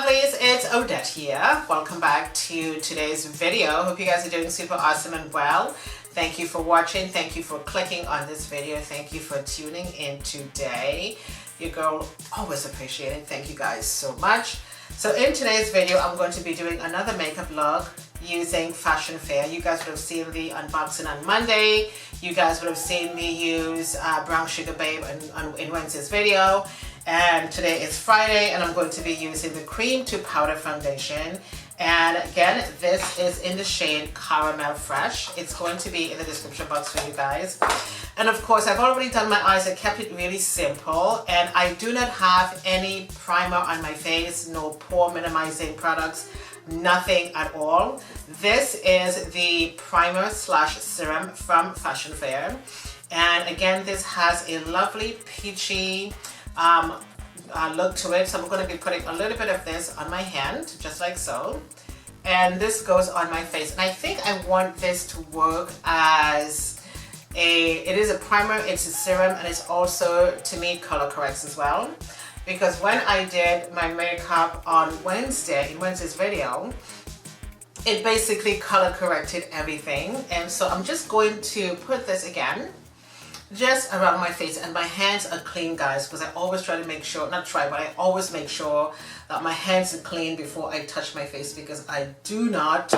lovelies, it's Odette here. Welcome back to today's video. Hope you guys are doing super awesome and well. Thank you for watching. Thank you for clicking on this video. Thank you for tuning in today. Your girl always appreciate it. Thank you guys so much. So in today's video, I'm going to be doing another makeup look using Fashion Fair. You guys would have seen the unboxing on Monday. You guys would have seen me use Brown Sugar Babe in Wednesday's video. And today is Friday, and I'm going to be using the Cream to Powder Foundation. And again, this is in the shade Caramel Fresh. It's going to be in the description box for you guys. And of course, I've already done my eyes. I kept it really simple. And I do not have any primer on my face, no pore minimizing products, nothing at all. This is the primer slash serum from Fashion Fair. And again, this has a lovely peachy look to it. So I'm going to be putting a little bit of this on my hand, just like so. And this goes on my face. And I think I want this to work as it is a primer, it's a serum, and it's also, to me, color corrects as well. Because when I did my makeup on Wednesday, in Wednesday's video, it basically color corrected everything. And so I'm just going to put this again just around my face, and my hands are clean, guys, because I always try to make sure, not try, but I always make sure that my hands are clean before I touch my face, because I do not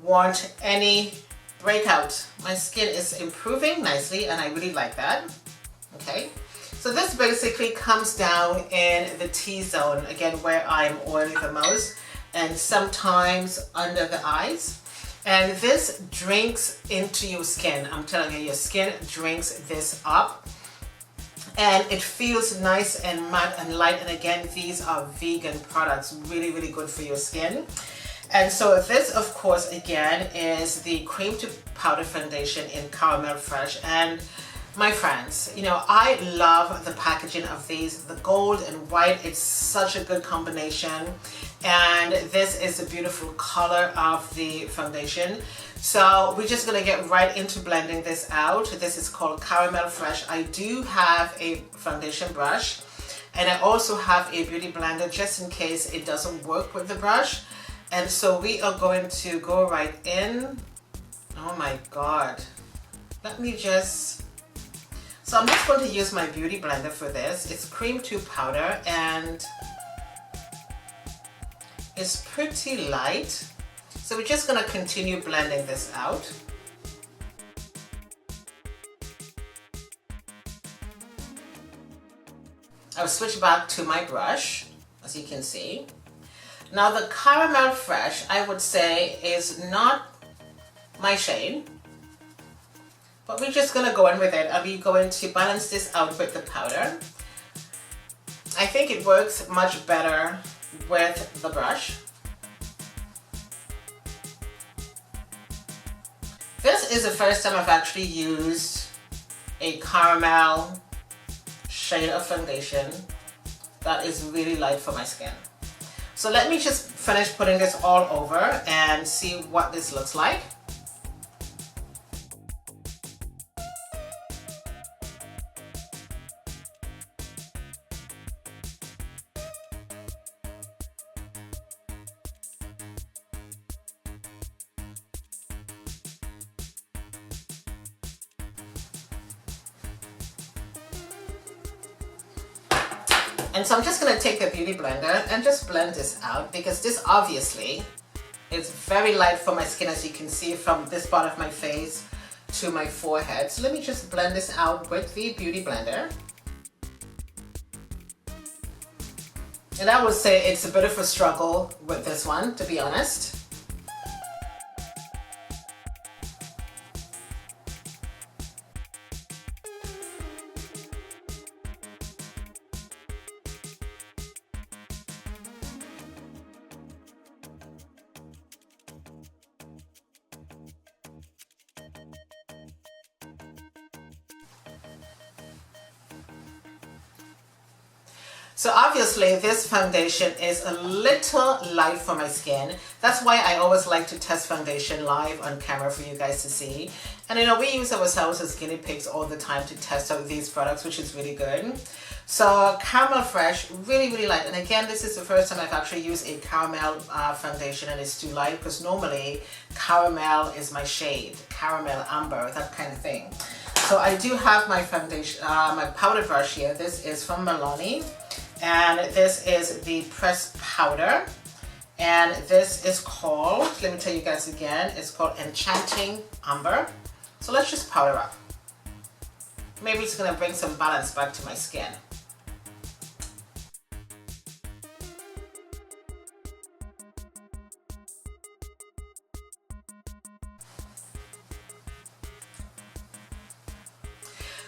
want any breakout. My skin is improving nicely, and I really like that. Okay, so this basically comes down in the T-zone, again, where I'm oily the most, and sometimes under the eyes. And this drinks into your skin. I'm telling you, your skin drinks this up. And it feels nice and matte and light. And again, these are vegan products, really, really good for your skin. And so this, of course, again, is the Cream to Powder Foundation in Caramel Fresh. And my friends, you know, I love the packaging of these. The gold and white, it's such a good combination. And this is the beautiful color of the foundation. So we're just gonna get right into blending this out. This is called Caramel Fresh. I do have a foundation brush, and I also have a beauty blender just in case it doesn't work with the brush. And so we are going to go right in. Oh my God. Let me just... So I'm just going to use my beauty blender for this. It's Cream to Powder, and it's pretty light. So we're just going to continue blending this out. I'll switch back to my brush, as you can see. Now the Caramel Fresh, I would say, is not my shade. But we're just going to go in with it, and we're going to balance this out with the powder. I think it works much better with the brush. This is the first time I've actually used a caramel shade of foundation that is really light for my skin. So let me just finish putting this all over and see what this looks like. And so I'm just going to take a beauty blender and just blend this out, because this obviously is very light for my skin, as you can see from this part of my face to my forehead. So let me just blend this out with the beauty blender. And I would say it's a bit of a struggle with this one, to be honest. So obviously this foundation is a little light for my skin. That's why I always like to test foundation live on camera for you guys to see. And you know, we use ourselves as guinea pigs all the time to test out these products, which is really good. So Caramel Fresh, really light. And again, this is the first time I've actually used a caramel foundation, and it's too light because normally caramel is my shade, caramel amber, that kind of thing. So I do have my foundation, my powder brush here. This is from Milani, and this is the pressed powder. And this is called, let me tell you guys again, it's called Enchanting Amber. So let's just powder up. Maybe it's gonna bring some balance back to my skin.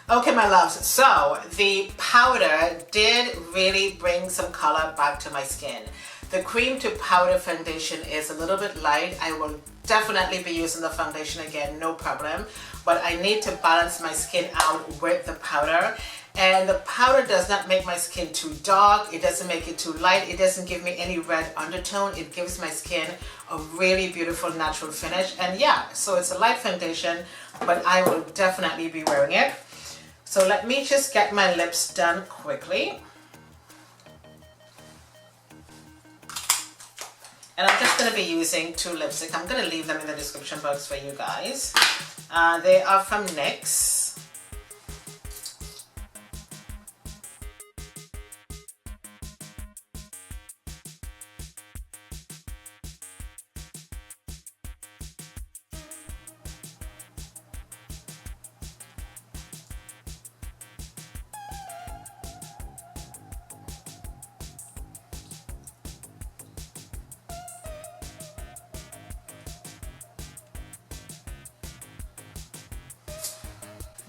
Okay, my loves, so the powder did really bring some color back to my skin. The cream to powder foundation is a little bit light. I will definitely be using the foundation again, no problem. But I need to balance my skin out with the powder. And the powder does not make my skin too dark. It doesn't make it too light. It doesn't give me any red undertone. It gives my skin a really beautiful natural finish. And yeah, so it's a light foundation, but I will definitely be wearing it. So let me just get my lips done quickly. And I'm just going to be using two lipsticks. I'm going to leave them in the description box for you guys. They are from NYX.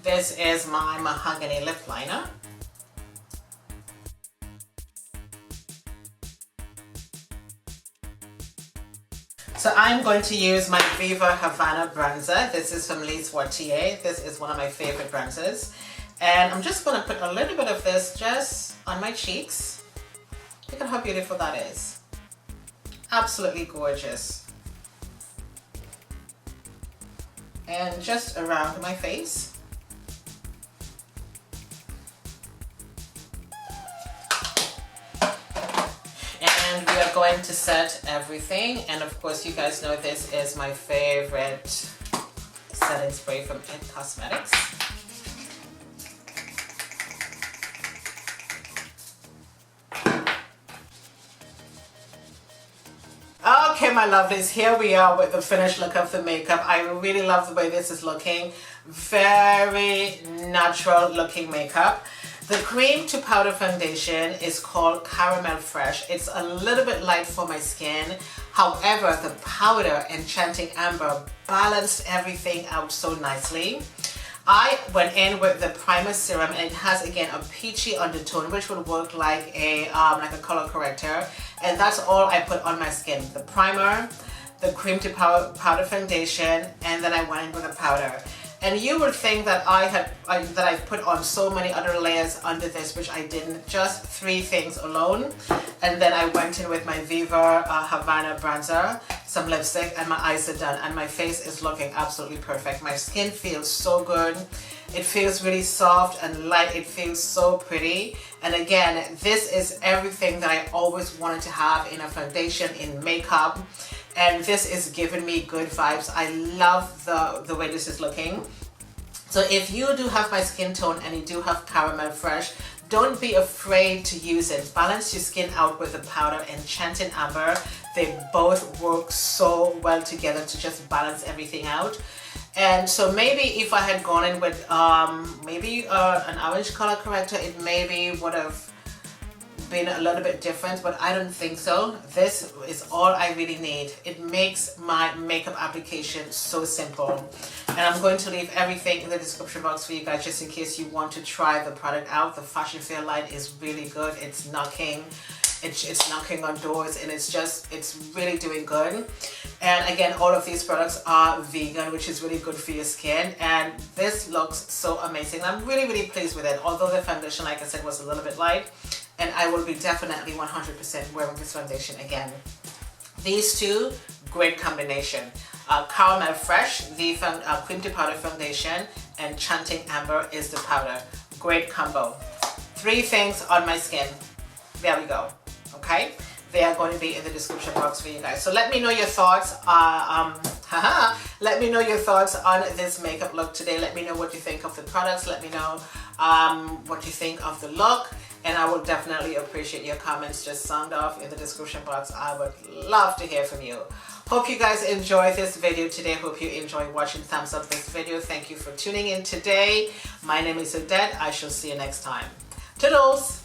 This is my mahogany lip liner. So I'm going to use my Viva Havana bronzer. This is from Lise Watier. This is one of my favorite bronzers. And I'm just going to put a little bit of this just on my cheeks. Look at how beautiful that is. Absolutely gorgeous. And just around my face. And we are going to set everything, and of course you guys know this is my favorite setting spray from It Cosmetics. Okay, my lovelies, here we are with the finished look of the makeup. I really love the way this is looking. Very natural looking makeup. The cream to powder foundation is called Caramel Fresh. It's a little bit light for my skin. However, the powder Enchanting Amber balanced everything out so nicely. I went in with the primer serum, and it has again a peachy undertone which would work like a color corrector, and that's all I put on my skin. The primer, the cream to powder foundation, and then I went in with the powder. And you would think that I've put on so many other layers under this, which I didn't. Just 3 things alone. And then I went in with my Viva Havana bronzer, some lipstick, and my eyes are done. And my face is looking absolutely perfect. My skin feels so good. It feels really soft and light. It feels so pretty. And again, this is everything that I always wanted to have in a foundation, in makeup. And this is giving me good vibes. I love the way this is looking. So if you do have my skin tone and you do have Caramel Fresh, don't be afraid to use it. Balance your skin out with the powder Enchanting Amber. They both work so well together to just balance everything out. And so maybe if I had gone in with maybe an orange color corrector, it maybe would have been a little bit different, but I don't think so. This is all I really need. It makes my makeup application so simple. And I'm going to leave everything in the description box for you guys just in case you want to try the product out. The Fashion Fair line is really good. It's knocking on doors, and it's really doing good. And again, all of these products are vegan, which is really good for your skin, and this looks so amazing. I'm really pleased with it, although the foundation, like I said, was a little bit light, and I will be definitely 100% wearing this foundation again. These two, great combination. Caramel Fresh, the cream to powder foundation, and Enchanting Amber is the powder. Great combo. 3 things on my skin. There we go. Okay, they are going to be in the description box for you guys. So let me know your thoughts. Let me know your thoughts on this makeup look today. Let me know what you think of the products. Let me know what you think of the look. And I will definitely appreciate your comments. Just sound off in the description box. I would love to hear from you. Hope you guys enjoyed this video today. Hope you enjoy watching. Thumbs up this video. Thank you for tuning in today. My name is Odette. I shall see you next time. Toodles!